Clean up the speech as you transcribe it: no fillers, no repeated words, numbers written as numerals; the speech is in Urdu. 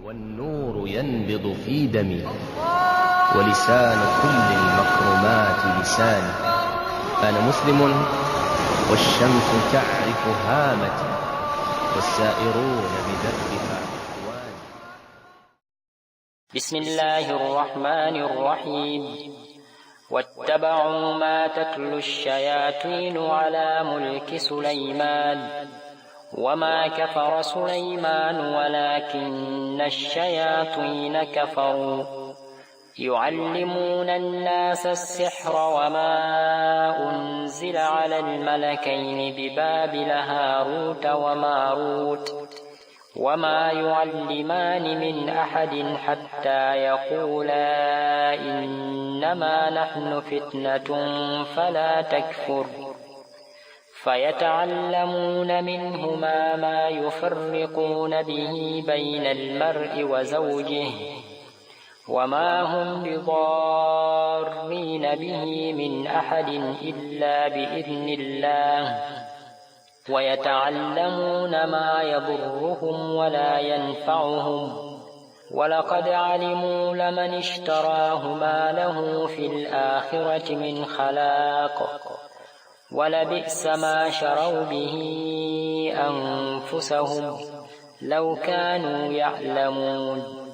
والنور ينبض في دمي ولسان كل المكرمات لساني. أنا مسلم والشمس تعرف هامتي والسائرون بدربها إخواني. بسم الله الرحمن الرحيم. واتبعوا ما تتلو الشياطين على ملك سليمان وما كفر سليمان ولكن الشياطين كفروا يعلمون الناس السحر وما أنزل على الملكين ببابل هاروت وماروت وما يعلمان من أحد حتى يقولا إنما نحن فتنة فلا تكفر فيتعلمون منهما ما يفرقون به بين المرء وزوجه وما هم بضارين به من أحد إلا بإذن الله ويتعلمون ما يضرهم ولا ينفعهم ولقد علموا لمن اشتراه ما له في الآخرة من خلاق ولبئس ما شروا به أنفسهم لو كانوا يعلمون.